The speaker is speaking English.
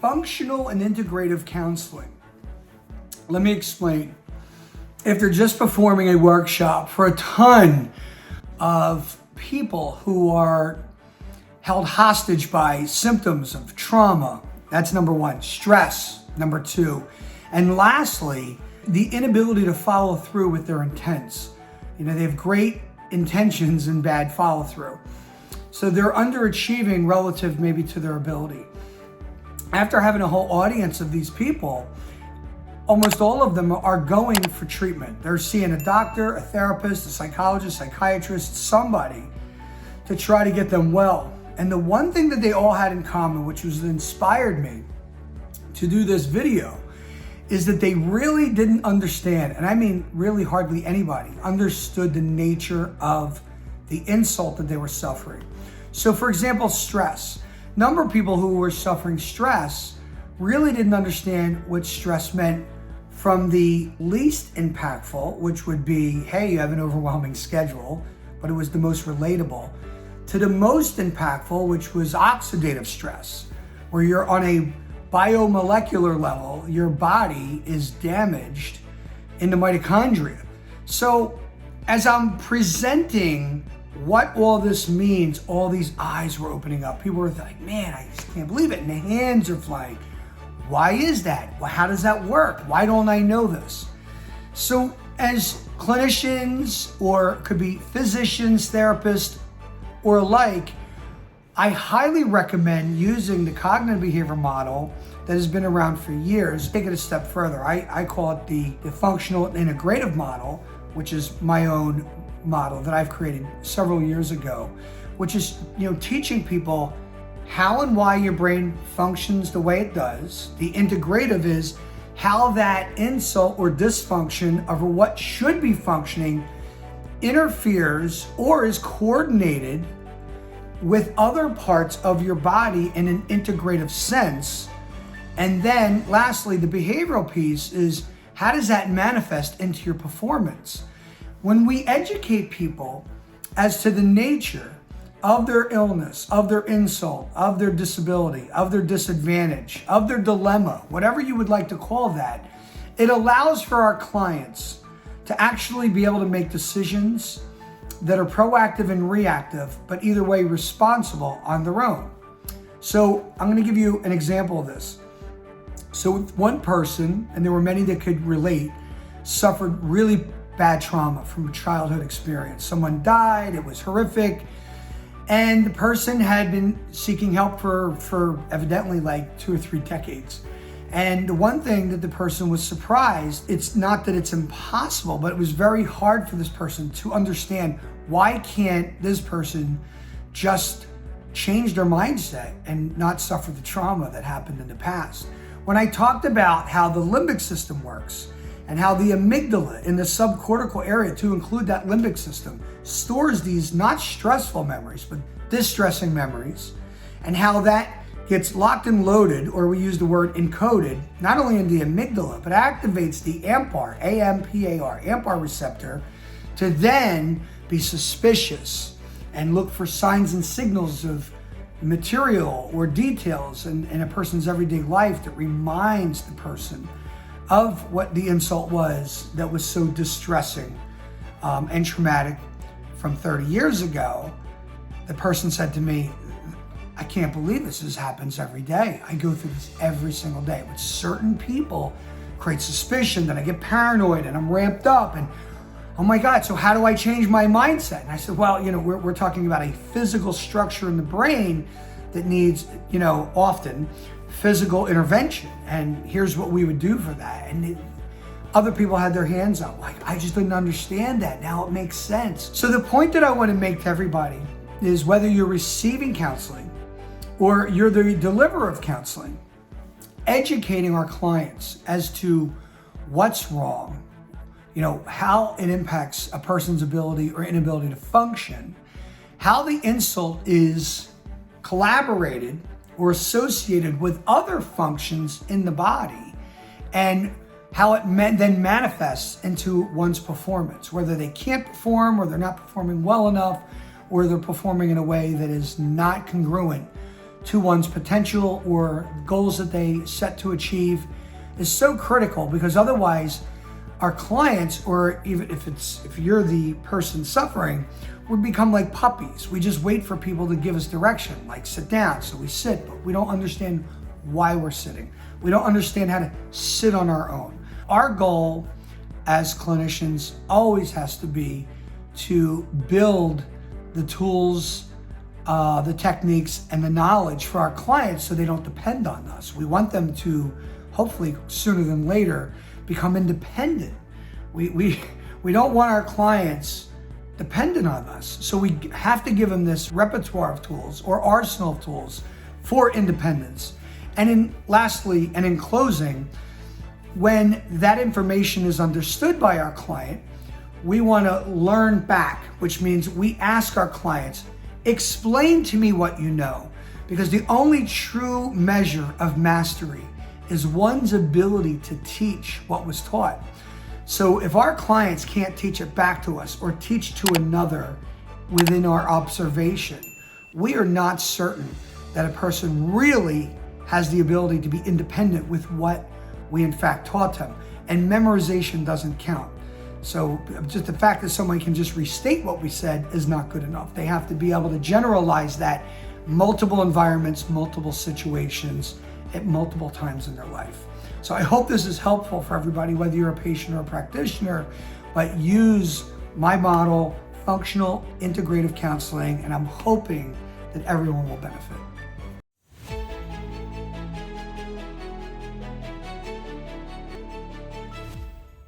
functional and integrative counseling. Let me explain. If they're just performing a workshop for a ton of people who are held hostage by symptoms of trauma, that's number one. Stress, number two. And lastly, the inability to follow through with their intents. They have great intentions and bad follow through. So they're underachieving relative maybe to their ability. After having a whole audience of these people, almost all of them are going for treatment. They're seeing a doctor, a therapist, a psychologist, psychiatrist, somebody to try to get them well. And the one thing that they all had in common, which was inspired me to do this video, is that they really didn't understand, and I mean really hardly anybody understood the nature of the insult that they were suffering. So for example, stress. A number of people who were suffering stress really didn't understand what stress meant, from the least impactful, which would be, hey, you have an overwhelming schedule, but it was the most relatable, to the most impactful, which was oxidative stress, where you're on a biomolecular level, your body is damaged in the mitochondria. So as I'm presenting what all this means, all these eyes were opening up. People were like, man, I just can't believe it. And the hands are flying. Why is that? Well, how does that work? Why don't I know this? So as clinicians, or could be physicians, therapists, or alike, I highly recommend using the cognitive behavior model that has been around for years. Take it a step further. I call it the functional and integrative model, which is my own model that I've created several years ago, which is teaching people how and why your brain functions the way it does. The integrative is how that insult or dysfunction of what should be functioning interferes or is coordinated with other parts of your body in an integrative sense. And then lastly, the behavioral piece is, how does that manifest into your performance? When we educate people as to the nature of their illness, of their insult, of their disability, of their disadvantage, of their dilemma, whatever you would like to call that, it allows for our clients to actually be able to make decisions that are proactive and reactive, but either way responsible on their own. So I'm going to give you an example of this. So one person, and there were many that could relate, suffered really bad trauma from a childhood experience. Someone died, it was horrific, and the person had been seeking help for evidently like 2 or 3 decades. And the one thing that the person was surprised, it's not that it's impossible, but it was very hard for this person to understand, why can't this person just change their mindset and not suffer the trauma that happened in the past? When I talked about how the limbic system works and how the amygdala in the subcortical area, to include that limbic system, stores these not stressful memories, but distressing memories, and how that gets locked and loaded, or we use the word encoded, not only in the amygdala, but activates the AMPAR, A-M-P-A-R, AMPAR receptor, to then be suspicious and look for signs and signals of material or details in a person's everyday life that reminds the person of what the insult was that was so distressing and traumatic from 30 years ago. The person said to me, I can't believe this happens every day. I go through this every single day. With certain people, create suspicion, that I get paranoid and I'm ramped up, and oh my God, so how do I change my mindset? And I said, well, we're talking about a physical structure in the brain that needs, often physical intervention. And here's what we would do for that. And other people had their hands up, like, I just didn't understand that. Now it makes sense. So the point that I want to make to everybody is, whether you're receiving counseling or you're the deliverer of counseling, educating our clients as to what's wrong, how it impacts a person's ability or inability to function, how the insult is collaborated or associated with other functions in the body, and how it then manifests into one's performance, whether they can't perform, or they're not performing well enough, or they're performing in a way that is not congruent to one's potential or goals that they set to achieve is so critical, because otherwise our clients, or even if you're the person suffering, would become like puppies. We just wait for people to give us direction, like sit down. So we sit, but we don't understand why we're sitting. We don't understand how to sit on our own. Our goal as clinicians always has to be to build the tools, the techniques, and the knowledge for our clients so they don't depend on us. We want them to, hopefully sooner than later, become independent. We don't want our clients dependent on us. So we have to give them this repertoire of tools or arsenal of tools for independence. And lastly, and in closing, when that information is understood by our client, we want to learn back, which means we ask our clients, explain to me what you know, because the only true measure of mastery is one's ability to teach what was taught. So if our clients can't teach it back to us or teach to another within our observation, we are not certain that a person really has the ability to be independent with what we in fact taught them. And memorization doesn't count. So just the fact that someone can just restate what we said is not good enough. They have to be able to generalize that multiple environments, multiple situations, at multiple times in their life. So I hope this is helpful for everybody, whether you're a patient or a practitioner, but use my model, functional integrative counseling, and I'm hoping that everyone will benefit.